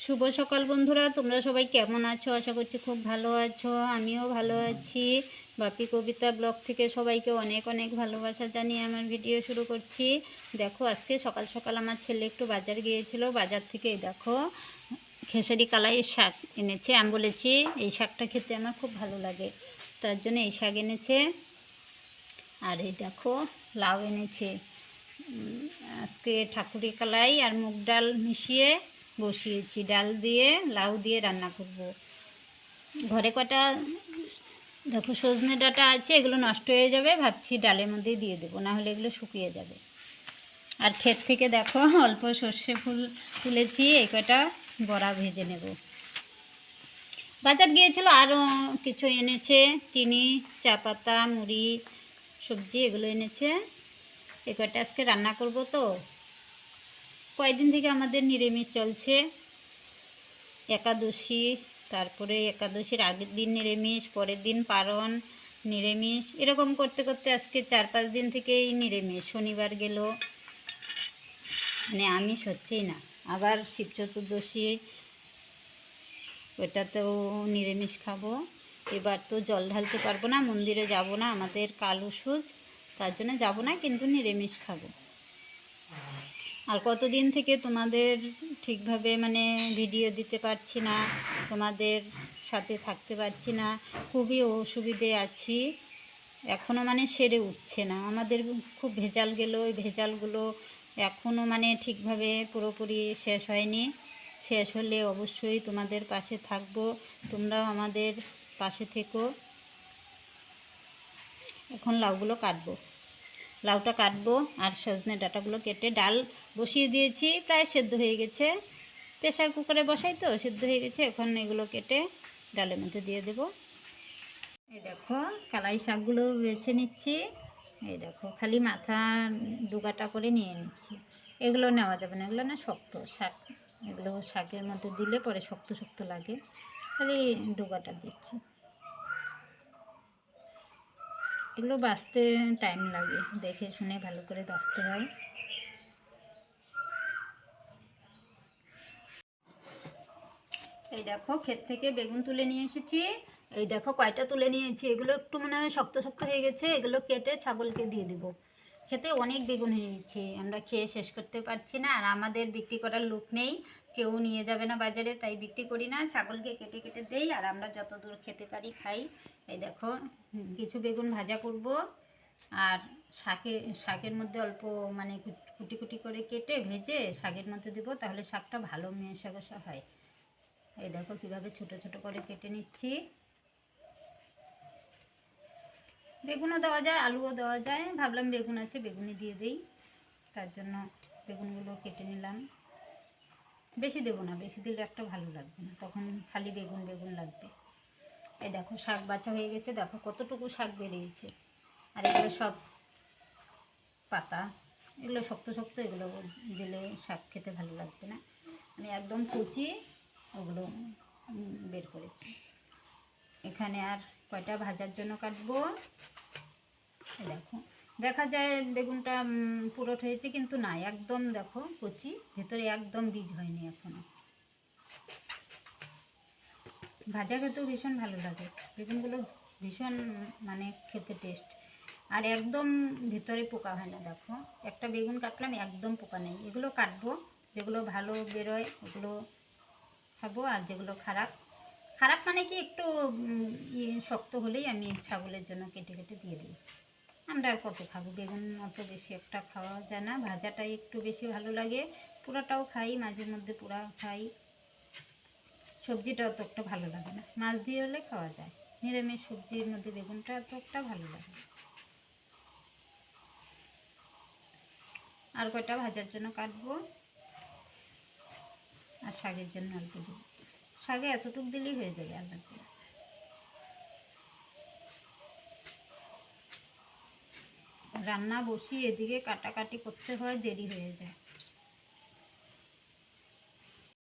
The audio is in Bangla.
শুভ সকাল বন্ধুরা, তোমরা সবাই কেমন আছো? আশা করছি খুব ভালো আছো। আমিও ভালো আছি। বাপি কবিতা ব্লগ থেকে সবাইকে অনেক অনেক ভালোবাসা জানিয়ে আমার ভিডিও শুরু করছি। দেখো, আজকে সকাল সকাল আমার ছেলে একটু বাজার গিয়েছিল। বাজার থেকে এই দেখো খেসারি কালাইয়ের শাক এনেছে। আমি বলেছি এই শাকটা খেতে আমার খুব ভালো লাগে, তার জন্য এই শাক এনেছে। আর এই দেখো লাউ এনেছে। আজকে ঠাকুরি কালাই আর মুগ ডাল মিশিয়ে বসিয়েছি, ডাল দিয়ে লাউ দিয়ে রান্না করব। ঘরে কটা দেখো সজনে ডাঁটা আছে, এগুলো নষ্ট হয়ে যাবে, ভাবছি ডালের মধ্যেই দিয়ে দেবো, না হলে এগুলো শুকিয়ে যাবে। আর ক্ষেত থেকে দেখো অল্প সর্ষে ফুল তুলেছি, এই কটা বড়া ভেজে নেব। বাজার গিয়েছিল, আরও কিছু এনেছে, চিনি, চা পাতা, মুড়ি, সবজি এগুলো এনেছে। এই কটা আজকে রান্না করব। তো কয়েকদিন থেকে আমাদের নিরামিষ চলছে, একাদশী, তারপরে একাদশীর আগের দিন নিরামিষ, পরের দিন পারণ, নিরামিষ, এরকম করতে করতে আজকে 4-5 দিন থেকেই নিরামিষ। শনিবার গেল, মানে আমিষ হচ্ছেই না। আবার শিব চতুর্দশী, ওটাতেও নিরামিষ খাবো। এবার তো জল ঢালতে পারবো না, মন্দিরে যাব না, আমাদের কাল ওষুধ, তার জন্য যাব না, কিন্তু নিরামিষ খাবো। আর কতদিন থেকে তোমাদের ঠিকভাবে মানে ভিডিও দিতে পারছি না, তোমাদের সাথে থাকতে পারছি না, খুবই অসুবিধে আছি। এখনও মানে সেরে উঠছে না, আমাদের খুব ভেজাল গেল। ওই ভেজালগুলো এখনও মানে ঠিকভাবে পুরোপুরি শেষ হয়নি। শেষ হলে অবশ্যই তোমাদের পাশে থাকবো, তোমরাও আমাদের পাশে থেকো। এখন লাউগুলো কাটবো, লাউটা কাটবো আর সজনে ডাঁটাগুলো কেটে ডাল বসিয়ে দিয়েছি, প্রায় সেদ্ধ হয়ে গেছে। প্রেসার কুকারে বসাই তো, সেদ্ধ হয়ে গেছে। এখন এগুলো কেটে ডালের মধ্যে দিয়ে দেব। এই দেখো কালাই শাকগুলো বেছে নিচ্ছি। এই দেখো খালি মাথা দুগাটা করে নিয়ে নিচ্ছি। এগুলো নেওয়া যাবে না, এগুলো না শক্ত শাক, এগুলো শাকের মধ্যে দিলে পরে শক্ত শক্ত লাগে, খালি ডুগাটা দিচ্ছি। এগুলো বাছতে টাইম লাগে, দেখে শুনে ভালো করে বাছতে হয়। এই দেখো ক্ষেত থেকে বেগুন তুলে নিয়ে এসেছি। এই দেখো কয়টা তুলে নিয়েছি, এগুলো একটু মনে হয় শক্ত শক্ত হয়ে গেছে, এগুলো কেটে ছাগলকে দিয়ে দেব। খেতে অনেক বেগুন হয়ে গেছে, আমরা খেয়ে শেষ করতে পারছি না, আর আমাদের বিক্রি করার লোক নেই, কেউ নিয়ে যাবে না বাজারে, তাই বিক্রি করি না। ছাগলকে কেটে কেটে দেই, আর আমরা যত দূর খেতে পারি খাই। এই দেখো কিছু বেগুন ভাজা করব, আর শাকের মধ্যে অল্প মানে কুটি কুটি করে কেটে ভেজে শাকের মধ্যে দেবো, তাহলে শাকটা ভালো মেশা কষা হয়। এই দেখো কিভাবে ছোট ছোট করে কেটে নিচ্ছি। বেগুনও দেওয়া যায়, আলুও দেওয়া যায়, ভাবলাম বেগুন আছে বেগুনই দিয়ে দেই, তার জন্য বেগুনগুলো কেটে নিলাম। বেশি দেবো না, বেশি দিলে একটা ভালো লাগবে না, তখন খালি বেগুন বেগুন লাগবে। এই দেখো শাক বাছা হয়ে গেছে, দেখো কতটুকু শাক বেরিয়েছে। আর এগুলো সব পাতা, এগুলো শক্ত শক্ত, এগুলো দিলে শাক খেতে ভালো লাগবে না। আমি একদম কুচি ওগুলো বের করেছি। এখানে আর কয়টা ভাজার জন্য কাটবো। দেখো দেখা যায় বেগুনটা পুরোট হয়েছে, কিন্তু না, একদম দেখো কচি, ভেতরে একদম বীজ হয়নি এখনো। ভাজা খেতেও ভীষণ ভালো লাগে বেগুনগুলো, ভীষণ মানে খেতে টেস্ট। আর একদম ভিতরে পোকা হয় না। দেখো একটা বেগুন কাটলাম, একদম পোকা নেই। এগুলো কাটবো, যেগুলো ভালো বেরোয় ওগুলো খাবো, আর যেগুলো খারাপ, খারাপ মানে কি একটু শক্ত হলেই আমি ছাগলের জন্য কেটে কেটে দিয়ে দিই। আমরা আর কত খাবো বেগুন, অত বেশি একটা খাওয়া যায় না, ভাজাটাই একটু বেশি ভালো লাগে। পোড়াটাও খাই মাঝে মধ্যে, পোড়া খাই। সবজিটা অত একটা ভালো লাগে না, মাছ দিয়ে হলে খাওয়া যায়। নিরামিষ সবজির মধ্যে বেগুনটা অত একটা ভালো লাগে। আর কয়টা ভাজার জন্য কাটবো, আর শাকের জন্য অল্প দেবো। শাকে এতটুকু দিলেই হয়ে যাবে, আর লাগবে না। রান্না বসিয়ে এদিকে কাটাকাটি করতে হয়, দেরি হয়ে যায়।